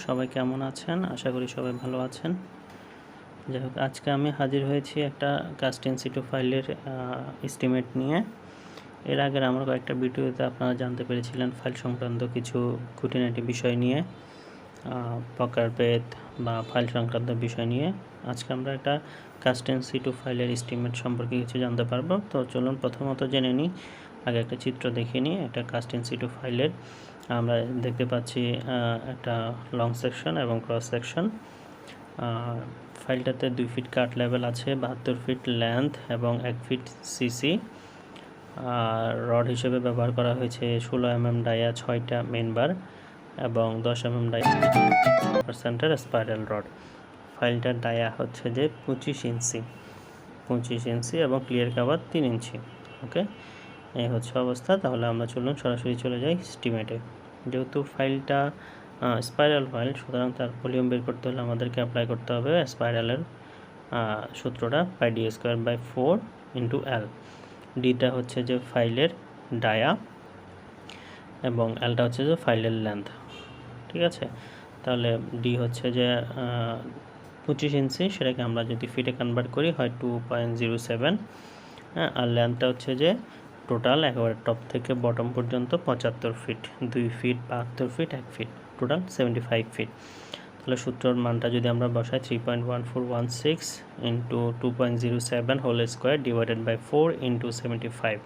সবাই কেমন আছেন? আশা করি সবাই ভালো আছেন। যাই হোক, আজকে আমি হাজির হয়েছি একটা কাস্ট ইন সিটু ফাইলের এস্টিমেট নিয়ে। এর আগের আমার কয়েকটা ভিডিওতে আপনারা জানতে পেরেছিলেন ফাইল সংক্রান্ত কিছু খুঁটিনাটি বিষয় নিয়ে, প্রকারভেদ বা ফাইল সংক্রান্ত বিষয় নিয়ে। আজকে আমরা একটা কাস্ট ইন সিটু ফাইলের এস্টিমেট সম্পর্কে কিছু জানতে পারবো। তো চলুন প্রথমত জেনে নিই। আগে একটা চিত্র দেখে নিই একটা কাস্ট ইন সিটু ফাইলের। আমরা দেখতে পাচ্ছি একটা লং সেকশন এবং ক্রস সেকশন। ফাইলটাতে 2 ফিট কাট লেভেল আছে, 72 ফিট লেন্থ এবং 1 ফিট সিসি। রড হিসেবে ব্যবহার করা হয়েছে 16 mm ডায়া 6টা মেন বার এবং 10 mm dia centre spiral rod. ফাইলটার ডায়া হচ্ছে যে 25 ইঞ্চি এবং ক্লিয়ার কাভার 3 ইঞ্চি। ওকে, এই হচ্ছে অবস্থা। তাহলে আমরা সরাসরি চলে যাই এস্টিমেটে। যেহেতু ফাইলটা স্পাইরাল ফাইল, সুতরাং তার ভলিউম বের করতে হলে আমাদেরকে অ্যাপ্লাই করতে হবে স্পাইরালের সূত্রটা πd²/4 × L। ডিটা হচ্ছে যে ফাইলের ডায়া এবং এলটা হচ্ছে যে ফাইলের লেন্থ। ঠিক আছে, তাহলে ডি হচ্ছে যে 25 ইঞ্চি, সেটাকে আমরা যদি ফিটে কনভার্ট করি হয় 2.07। আর লেন্থটা হচ্ছে যে টোটাল একেবারে টপ থেকে বটম পর্যন্ত 75 feet, 2 feet 72 feet 1 feet, total 75 feet. তাহলে সূত্রর মানটা যদি আমরা বসাই 3.1416 × 2.07 হোল স্কোয়ার / 4 × 75,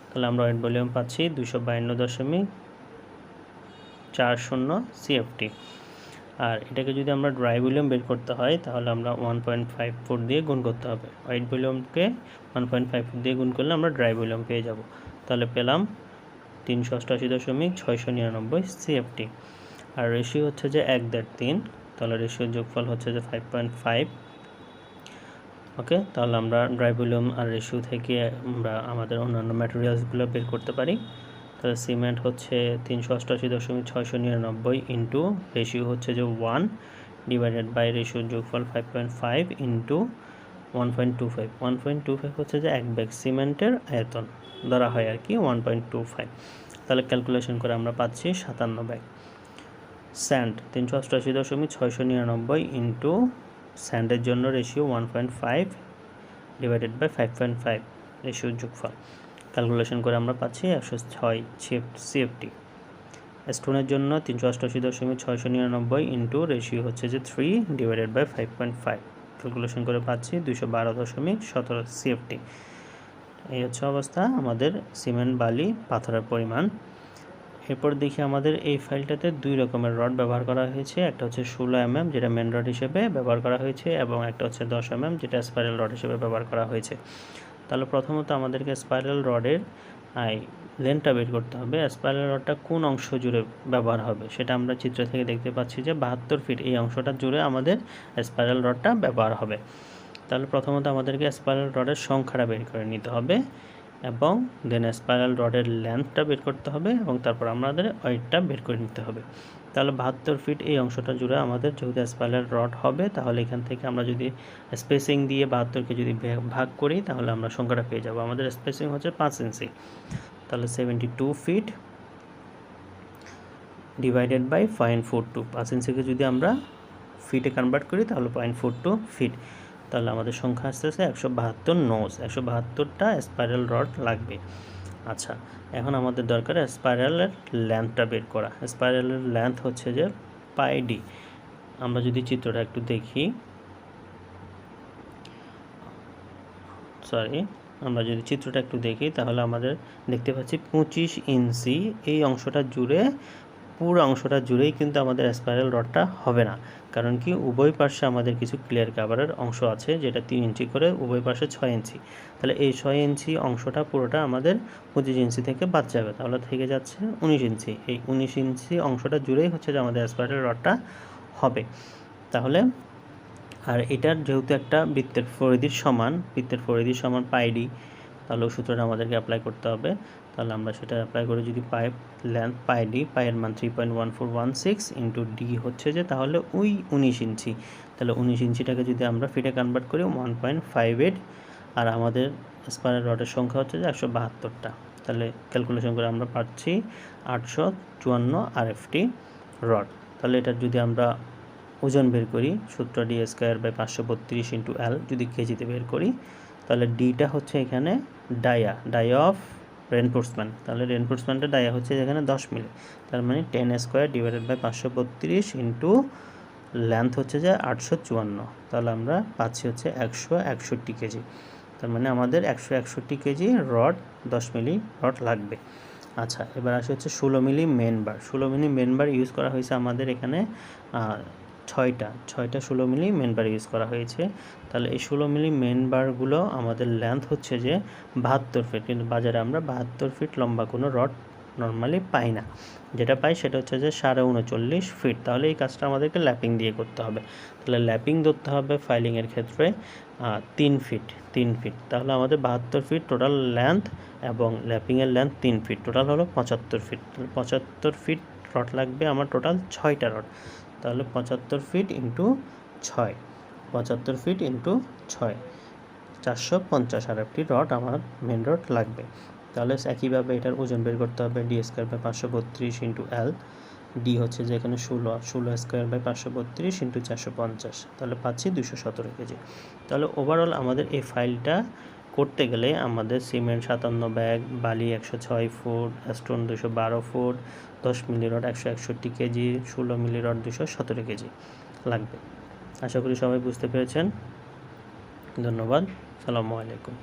তাহলে আমরা ওয়েট ভলিউম পাচ্ছি 252.40 CFT। আর এটাকে যদি আমরা ড্রাই ভলিউম বের করতে হয় তাহলে আমরা 1.54 দিয়ে গুণ করতে হবে। ওয়েট ভলিউমকে 1.54 দিয়ে গুণ করলে আমরা ড্রাই ভলিউম পেয়ে যাব। তাহলে পেলাম 388.699 CFT। আর রেশিও হচ্ছে যে 1/3, তাহলে রেশিওর যোগফল হচ্ছে যে 5.5। ওকে, তাহলে আমরা ড্রাই ভলিউম আর রেশিও থেকে আমরা আমাদের অন্যান্য ম্যাটেরিয়ালসগুলো বের করতে পারি। তাহলে সিমেন্ট হচ্ছে 388.699 ইন্টু রেশিও হচ্ছে যে 1 ডিভাইডেড বাই রেশিওর যোগফল 5.5 ইন্টু 1.25। 1.25 হচ্ছে যে 1 ব্যাগ সিমেন্টের আয়তন ধরা হয় আর কি, 1.25। তাহলে ক্যালকুলেশন করে আমরা পাচ্ছি 57 ব্যাগ। স্যান্ড 388.699 ইন্টু স্যান্ডের জন্য রেশিও 1.5 ডিভাইডেড বাই 5.5 রেশিওর যোগফল, ক্যালকুলেশন করে আমরা পাচ্ছি 106 CFT। স্টোনের জন্য 388.699 ইন্টু রেশিও হচ্ছে যে 3 ডিভাইডেড বাই 5.5, ক্যালকুলেশন করে পাচ্ছি 212.17 CFT। এই হচ্ছে অবস্থা আমাদের সিমেন্ট বালি পাথরের পরিমাণ। এরপর দেখি আমাদের এই ফাইলটাতে 2 রকমের রড ব্যবহার করা হয়েছে। একটা হচ্ছে 16 mm যেটা মেন রড হিসেবে ব্যবহার করা হয়েছে এবং একটা হচ্ছে 10 mm যেটা স্পাইরাল রড হিসেবে ব্যবহার করা হয়েছে। তাহলে প্রথমত আমাদেরকে স্পাইরাল রডের লেন্থটা বের করতে হবে। স্পাইরাল রডটা কোন অংশ জুড়ে ব্যবহার হবে সেটা আমরা চিত্র থেকে দেখতে পাচ্ছি যে 72 ফিট এই অংশটা জুড়ে আমাদের স্পাইরাল রডটা ব্যবহার হবে। তাহলে প্রথমত আমাদেরকে স্পাইরাল রডের সংখ্যাটা বের করে নিতে হবে এবং দেন স্পাইরাল রডের লেন্থটা বের করতে হবে এবং তারপর আমাদের ওয়েটটা বের করে নিতে হবে। তাহলে 72 ফিট এই অংশটা জুড়ে আমাদের যেহেতু স্পাইরাল রড হবে, তাহলে এখান থেকে আমরা যদি স্পেসিং দিয়ে 72কে যদি ভাগ করি তাহলে আমরা সংখ্যাটা পেয়ে যাব। আমাদের স্পেসিং হচ্ছে 5 ইঞ্চি, তাহলে 72 ফিট ডিভাইডেড বাই 0.42। 5 ইঞ্চিকে যদি আমরা ফিটে কনভার্ট করি তাহলে 0.42 ফিট। তাহলে আমাদের সংখ্যা আসতেছে 172 নোজ, 172টা স্পাইরাল রড লাগবে। আচ্ছা, এখন আমাদের দরকার স্পাইরালের লেন্থটা বের করা। স্পাইরালের লেন্থ হচ্ছে যে πd। আমরা যদি চিত্রটা একটু দেখি, তাহলে আমাদের দেখতে পাচ্ছি 25 ইঞ্চি এই অংশটা জুড়ে, পুরো অংশটা জুড়েই কিন্তু আমাদের স্পাইরাল রডটা হবে না। কারণ কি, উভয় পাশে আমাদের কিছু ক্লিয়ার কাভারের অংশ আছে যেটা 3 ইঞ্চি করে, উভয় পাশে 6 ইঞ্চি। তাহলে এই 6 ইঞ্চি অংশটা পুরোটা আমাদের 25 ইঞ্চি থেকে বাদ যাবে, তাহলে থেকে যাচ্ছে 19 ইঞ্চি। এই 19 ইঞ্চি অংশটা জুড়েই হচ্ছে যে আমাদের স্পাইরাল রডটা হবে। তাহলে আর এটার যেহেতু একটা বৃত্তের পরিধি সমান πd, তাহলে সূত্রটা আমাদেরকে অ্যাপ্লাই করতে হবে। তাহলে আমরা সেটা অ্যাপ্লাই করে যদি পাইপ লেন্থ πd, পায়ের মান 3.1416 ইন্টু ডি হচ্ছে যে তাহলে ওই 19 ইঞ্চি। তাহলে 19 ইঞ্চিটাকে যদি আমরা ফিটে কনভার্ট করি 1.58, আর আমাদের স্পাইরাল রডের সংখ্যা হচ্ছে যে 172টা। তাহলে ক্যালকুলেশন করে আমরা পাচ্ছি 854 RFT রড। তাহলে এটার যদি আমরা ওজন বের করি, সূত্র ডি স্কোয়ার বাই 532 ইন্টু এল যদি কেজিতে বের করি, তাহলে ডিটা হচ্ছে এখানে ডায়া অফ রেনফোর্সমেন্ট। তাহলে রেনফোর্সমেন্টের ডায়া হচ্ছে এখানে 10 মিলি, তার মানে 10 square divided by 532 into length হচ্ছে যে 854, তাহলে আমরা পাচ্ছি হচ্ছে 161 কেজি। তার মানে আমাদের 161 কেজি রড 10 মিলি রড লাগবে। আচ্ছা, এবার আসে হচ্ছে 16 মিলি মেন বার। 16 মিলি মেন বার ইউজ করা হয়েছে আমাদের এখানে ছয়টা 16 মিলি মেন বার ইউজ করা হয়েছে। তাহলে এই 16 মিলি মেন বারগুলো আমাদের লেন্থ হচ্ছে যে 72 ফিট, কিন্তু বাজারে আমরা 72 ফিট লম্বা কোনো রড নর্মালি পাই না। যেটা পাই সেটা হচ্ছে যে 39.5 ফিট। তাহলে এই কাজটা আমাদেরকে ল্যাপিং দিয়ে করতে হবে। তাহলে ল্যাপিং ধরতে হবে ফাইলিংয়ের ক্ষেত্রে 3 ফিট। তাহলে আমাদের 72 ফিট টোটাল লেন্থ এবং ল্যাপিংয়ের লেন্থ 3 ফিট, টোটাল হলো 75 ফিট। তাহলে 75 ফিট রড লাগবে আমার টোটাল 6টা রড। তাহলে 75 ফিট ইন্টু 6, 75 ফিট ইন্টু 6, 450 আর একটি রড আমার মেন রড লাগবে। তাহলে একইভাবে এটার ওজন বের করতে হবে, D square by 532 into L. D হচ্ছে যে এখানে 16 স্কোয়ার বাই 532 ইন্টু 450, তাহলে পাচ্ছি 217 কেজি। তাহলে ওভারঅল আমাদের এই ফাইলটা করতে গেলে আমাদের সিমেন্ট 57 ব্যাগ, বালি 106 foot, stone 212 foot, 10 milli rod 161 KG, 16 milli rod 217 KG লাগবে। আশা করি সবাই বুঝতে পেরেছেন। ধন্যবাদ। আসসালামু আলাইকুম।